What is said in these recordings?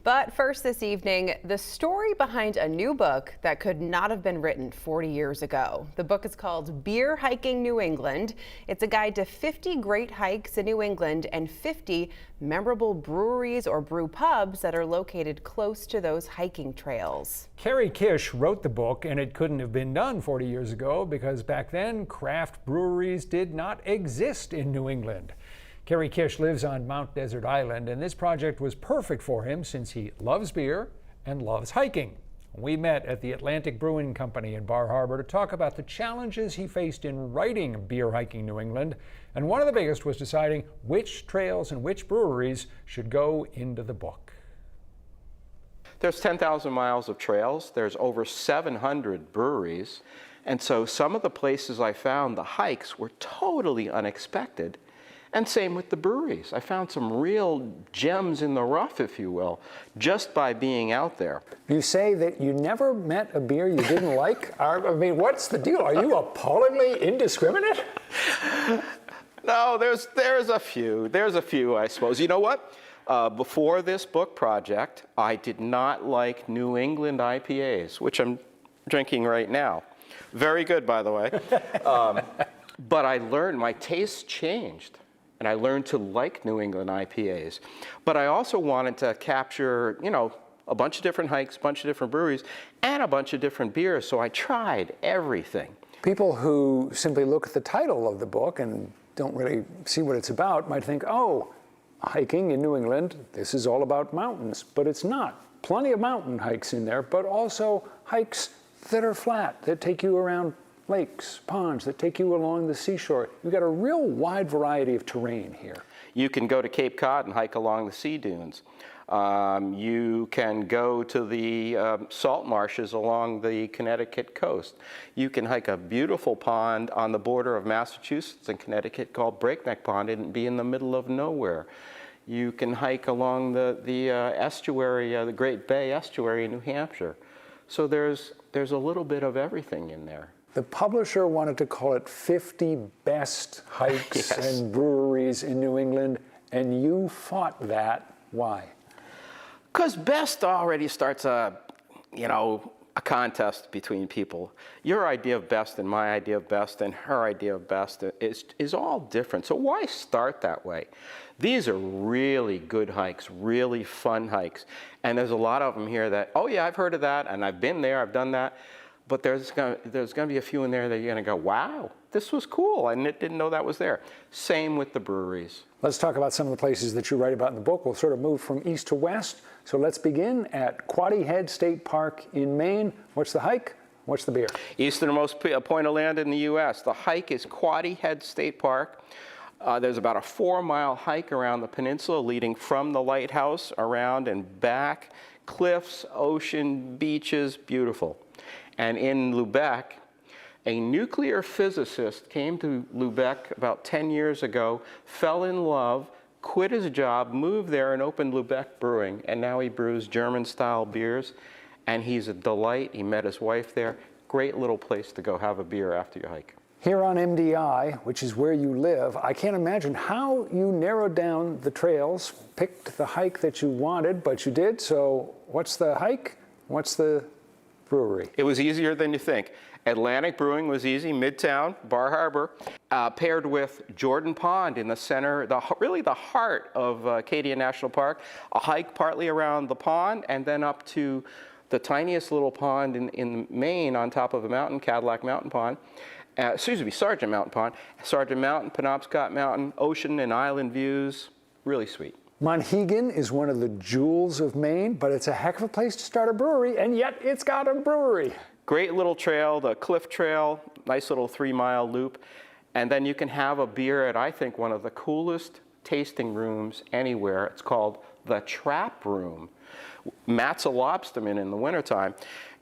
But first this evening, the story behind a new book that could not have been written 40 years ago. The book is called Beer Hiking New England. It's a guide to 50 great hikes in New England and 50 memorable breweries or brew pubs that are located close to those hiking trails. Carrie Kish wrote the book, and it couldn't have been done 40 years ago because back then craft breweries did not exist in New England. Carrie Kish lives on Mount Desert Island, and this project was perfect for him since he loves beer and loves hiking. We met at the Atlantic Brewing Company in Bar Harbor to talk about the challenges he faced in writing Beer Hiking New England, and one of the biggest was deciding which trails and which breweries should go into the book. There's 10,000 miles of trails, there's over 700 breweries, and so some of the places I found, the hikes were totally unexpected. And same with the breweries. I found some real gems in the rough, if you will, just by being out there. You say that you never met a beer you didn't like? I mean, what's the deal? Are you appallingly indiscriminate? No, there's a few. There's a few, I suppose. You know what? Before this book project, I did not like New England IPAs, which I'm drinking right now. Very good, by the way. But I learned, my taste changed. And I learned to like New England IPAs. But I also wanted to capture, a bunch of different hikes, a bunch of different breweries, and a bunch of different beers. So I tried everything. People who simply look at the title of the book and don't really see what it's about might think, oh, hiking in New England, this is all about mountains. But it's not. Plenty of mountain hikes in there, but also hikes that are flat, that take you around lakes, ponds, that take you along the seashore. You've got a real wide variety of terrain here. You can go to Cape Cod and hike along the sea dunes. You can go to the salt marshes along the Connecticut coast. You can hike a beautiful pond on the border of Massachusetts and Connecticut called Breakneck Pond and be in the middle of nowhere. You can hike along the estuary, the Great Bay estuary in New Hampshire. So there's a little bit of everything in there. The publisher wanted to call it 50 best hikes Yes. and breweries in New England, and you fought that. Why? Because best already starts a contest between people. Your idea of best and my idea of best and her idea of best is all different. So why start that way? These are really good hikes, really fun hikes. And there's a lot of them here that, oh yeah, I've heard of that, and I've been there, I've done that. But there's going to be a few in there that you're going to go, wow, this was cool. I didn't know that was there. Same with the breweries. Let's talk about some of the places that you write about in the book. We'll sort of move from east to west. So let's begin at Quoddy Head State Park in Maine. What's the hike? What's the beer? Easternmost point of land in the U.S. The hike is Quoddy Head State Park. There's about a 4-mile hike around the peninsula leading from the lighthouse around and back. Cliffs, ocean, beaches, beautiful. And in Lubec, a nuclear physicist came to Lubec about 10 years ago, fell in love, quit his job, moved there and opened Lubec Brewing. And now he brews German-style beers, and he's a delight. He met his wife there. Great little place to go have a beer after you hike. Here on MDI, which is where you live, I can't imagine how you narrowed down the trails, picked the hike that you wanted, but you did. So what's the hike? What's the brewery? It was easier than you think. Atlantic Brewing was easy, Midtown, Bar Harbor, paired with Jordan Pond in the center, really the heart of Acadia National Park. A hike partly around the pond and then up to the tiniest little pond in Maine on top of a mountain, Cadillac Mountain Pond. Sergeant Mountain Pond. Sergeant Mountain, Penobscot Mountain, ocean and island views, really sweet. Monhegan is one of the jewels of Maine, but it's a heck of a place to start a brewery, and yet it's got a brewery. Great little trail, the Cliff Trail, nice little 3-mile loop. And then you can have a beer at, I think, one of the coolest tasting rooms anywhere. It's called the Trap Room. Matt's a lobsterman in the wintertime.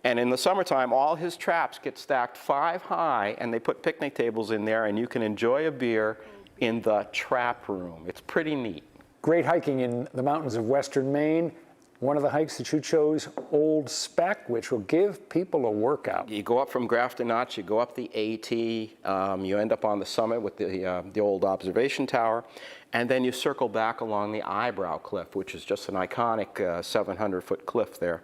And in the summertime, all his traps get stacked 5 high, and they put picnic tables in there, and you can enjoy a beer in the Trap Room. It's pretty neat. Great hiking in the mountains of western Maine. One of the hikes that you chose, Old Spec, which will give people a workout. You go up from Grafton Notch, you go up the AT, you end up on the summit with the old observation tower, and then you circle back along the Eyebrow Cliff, which is just an iconic 700-foot cliff there.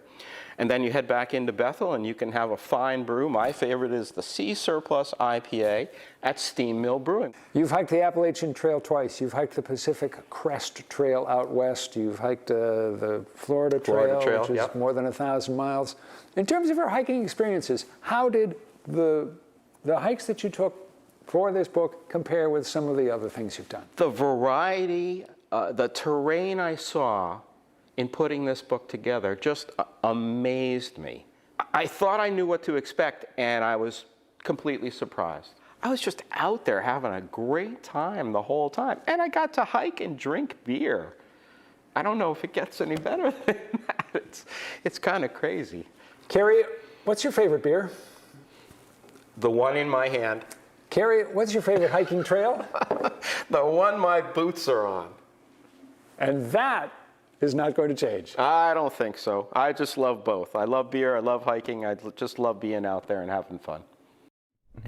And then you head back into Bethel, and you can have a fine brew. My favorite is the Sea Surplus IPA at Steam Mill Brewing. You've hiked the Appalachian Trail twice. You've hiked the Pacific Crest Trail out west. You've hiked the Florida Trail, which is yep. more than 1,000 miles. In terms of your hiking experiences, how did the hikes that you took for this book compare with some of the other things you've done? The variety, the terrain I saw in putting this book together just amazed me. I thought I knew what to expect, and I was completely surprised. I was just out there having a great time the whole time, and I got to hike and drink beer. I don't know if it gets any better than that. It's kind of crazy. Carrie, what's your favorite beer? The one in my hand. Carrie, what's your favorite hiking trail? The one my boots are on. And that is not going to change. I don't think so. I just love both. I love beer, I love hiking, I just love being out there and having fun.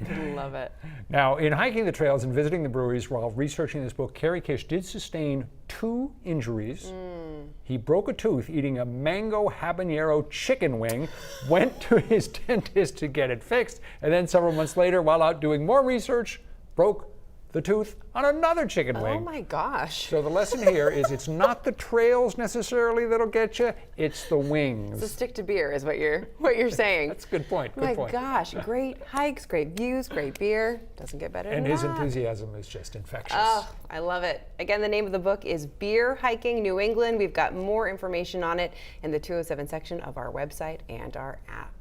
I love it. Now, in hiking the trails and visiting the breweries while researching this book, Kerry Kish did sustain 2 injuries. He broke a tooth eating a mango habanero chicken wing, went to his dentist to get it fixed, and then several months later, while out doing more research, broke the tooth on another chicken wing. Oh my gosh. So the lesson here is it's not the trails necessarily that'll get you, it's the wings. So stick to beer is what you're saying. That's a good point. Good My point. gosh, great hikes, great views, great beer. Doesn't get better than And that. his enthusiasm is just infectious. Oh, I love it. Again, the name of the book is Beer Hiking New England. We've got more information on it in the 207 section of our website and our app.